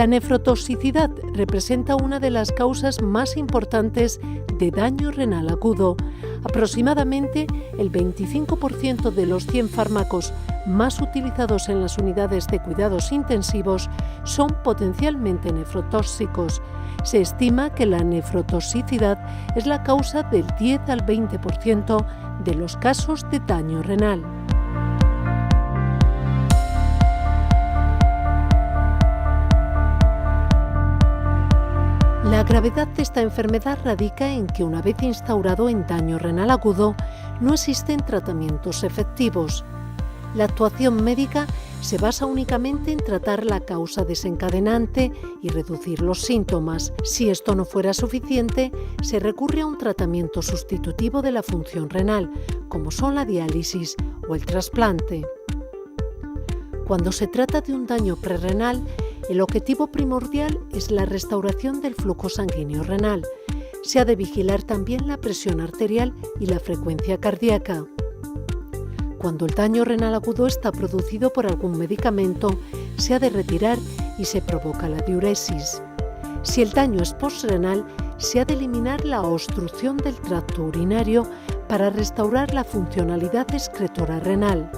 La nefrotoxicidad representa una de las causas más importantes de daño renal agudo. Aproximadamente el 25% de los 100 fármacos más utilizados en las unidades de cuidados intensivos son potencialmente nefrotóxicos. Se estima que la nefrotoxicidad es la causa del 10 al 20% de los casos de daño renal. La gravedad de esta enfermedad radica en que una vez instaurado en daño renal agudo, no existen tratamientos efectivos. La actuación médica se basa únicamente en tratar la causa desencadenante y reducir los síntomas. Si esto no fuera suficiente, se recurre a un tratamiento sustitutivo de la función renal, como son la diálisis o el trasplante. Cuando se trata de un daño prerrenal, el objetivo primordial es la restauración del flujo sanguíneo renal. Se ha de vigilar también la presión arterial y la frecuencia cardíaca. Cuando el daño renal agudo está producido por algún medicamento, se ha de retirar y se provoca la diuresis. Si el daño es postrenal, se ha de eliminar la obstrucción del tracto urinario para restaurar la funcionalidad excretora renal.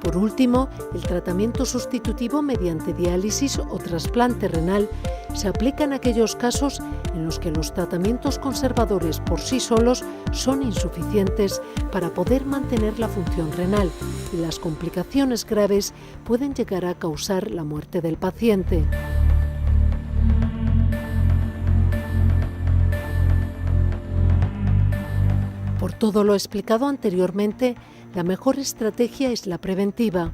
Por último, el tratamiento sustitutivo mediante diálisis o trasplante renal se aplica en aquellos casos en los que los tratamientos conservadores por sí solos son insuficientes para poder mantener la función renal y las complicaciones graves pueden llegar a causar la muerte del paciente. Por todo lo explicado anteriormente, la mejor estrategia es la preventiva.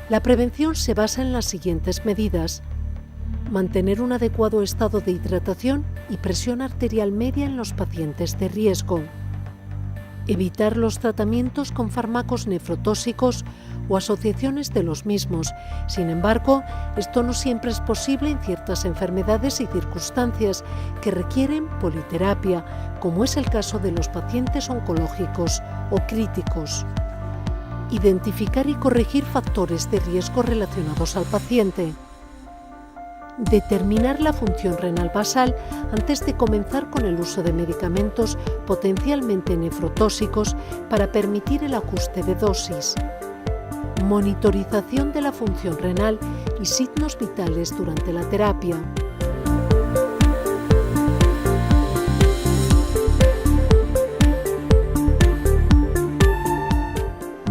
La prevención se basa en las siguientes medidas: mantener un adecuado estado de hidratación y presión arterial media en los pacientes de riesgo. Evitar los tratamientos con fármacos nefrotóxicos o asociaciones de los mismos. Sin embargo, esto no siempre es posible en ciertas enfermedades y circunstancias que requieren politerapia, como es el caso de los pacientes oncológicos o críticos. Identificar y corregir factores de riesgo relacionados al paciente. Determinar la función renal basal antes de comenzar con el uso de medicamentos potencialmente nefrotóxicos para permitir el ajuste de dosis. Monitorización de la función renal y signos vitales durante la terapia.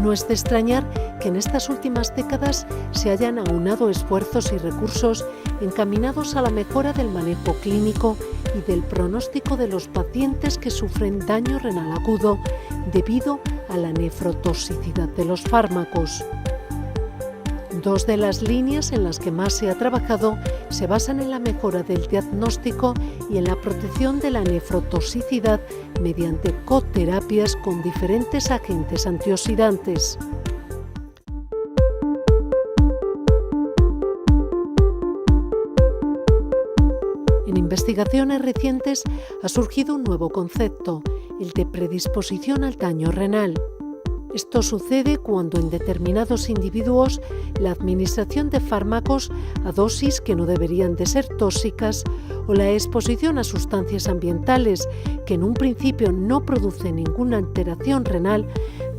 No es de extrañar que en estas últimas décadas se hayan aunado esfuerzos y recursos encaminados a la mejora del manejo clínico y del pronóstico de los pacientes que sufren daño renal agudo debido a la nefrotoxicidad de los fármacos. Dos de las líneas en las que más se ha trabajado se basan en la mejora del diagnóstico y en la protección de la nefrotoxicidad mediante coterapias con diferentes agentes antioxidantes. En investigaciones recientes ha surgido un nuevo concepto, el de predisposición al daño renal. Esto sucede cuando en determinados individuos la administración de fármacos a dosis que no deberían de ser tóxicas o la exposición a sustancias ambientales que en un principio no producen ninguna alteración renal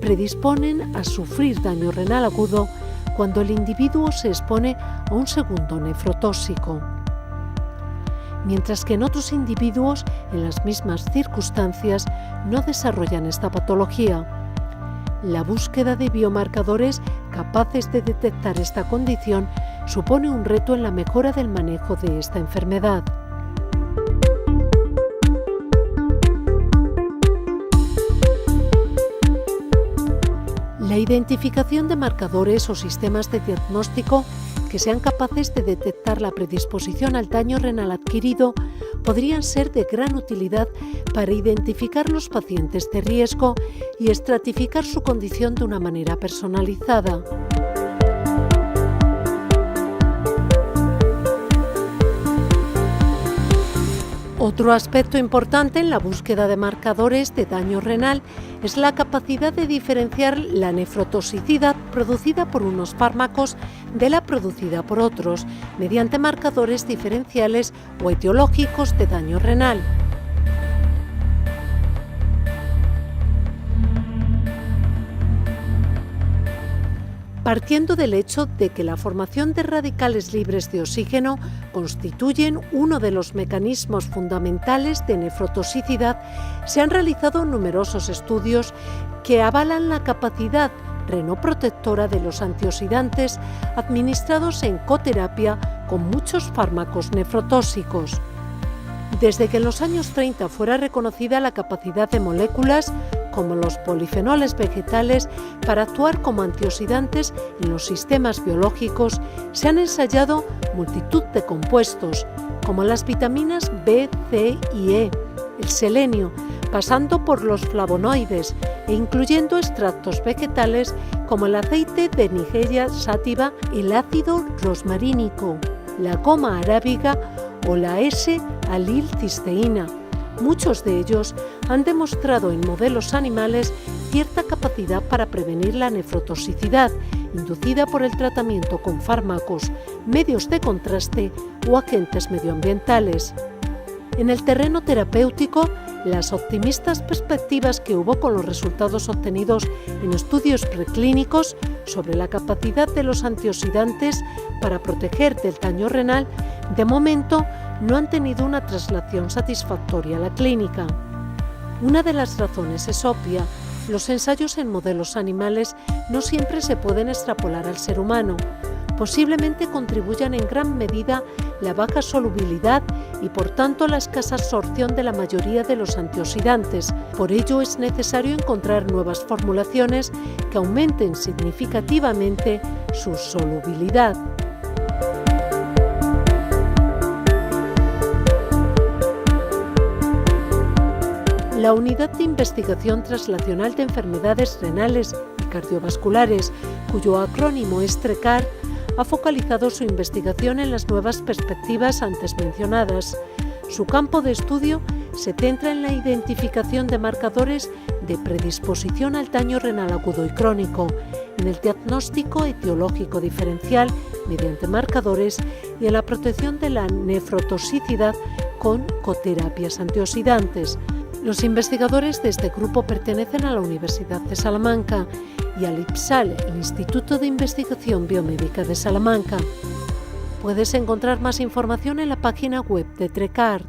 predisponen a sufrir daño renal agudo cuando el individuo se expone a un segundo nefrotóxico. Mientras que en otros individuos, en las mismas circunstancias, no desarrollan esta patología. La búsqueda de biomarcadores capaces de detectar esta condición supone un reto en la mejora del manejo de esta enfermedad. La identificación de marcadores o sistemas de diagnóstico que sean capaces de detectar la predisposición al daño renal adquirido podrían ser de gran utilidad para identificar los pacientes de riesgo y estratificar su condición de una manera personalizada. Otro aspecto importante en la búsqueda de marcadores de daño renal es la capacidad de diferenciar la nefrotoxicidad producida por unos fármacos de la producida por otros, mediante marcadores diferenciales o etiológicos de daño renal. Partiendo del hecho de que la formación de radicales libres de oxígeno constituyen uno de los mecanismos fundamentales de nefrotoxicidad, se han realizado numerosos estudios que avalan la capacidad renoprotectora de los antioxidantes administrados en coterapia con muchos fármacos nefrotóxicos. Desde que en los años 30 fuera reconocida la capacidad de moléculas como los polifenoles vegetales para actuar como antioxidantes en los sistemas biológicos, se han ensayado multitud de compuestos, como las vitaminas B, C y E, el selenio, pasando por los flavonoides e incluyendo extractos vegetales como el aceite de Nigeria sativa, el ácido rosmarínico, la goma arábiga o la S-alilcisteína. Muchos de ellos han demostrado en modelos animales cierta capacidad para prevenir la nefrotoxicidad inducida por el tratamiento con fármacos, medios de contraste o agentes medioambientales. En el terreno terapéutico, las optimistas perspectivas que hubo con los resultados obtenidos en estudios preclínicos sobre la capacidad de los antioxidantes para proteger del daño renal, de momento no han tenido una traslación satisfactoria a la clínica. Una de las razones es obvia: los ensayos en modelos animales no siempre se pueden extrapolar al ser humano. Posiblemente contribuyan en gran medida la baja solubilidad y por tanto la escasa absorción de la mayoría de los antioxidantes. Por ello es necesario encontrar nuevas formulaciones que aumenten significativamente su solubilidad. La Unidad de Investigación Translacional de Enfermedades Renales y Cardiovasculares, cuyo acrónimo es TRECAR, ha focalizado su investigación en las nuevas perspectivas antes mencionadas. Su campo de estudio se centra en la identificación de marcadores de predisposición al daño renal agudo y crónico, en el diagnóstico etiológico diferencial mediante marcadores y en la protección de la nefrotoxicidad con coterapias antioxidantes. Los investigadores de este grupo pertenecen a la Universidad de Salamanca y al IPSAL, el Instituto de Investigación Biomédica de Salamanca. Puedes encontrar más información en la página web de TRECAR.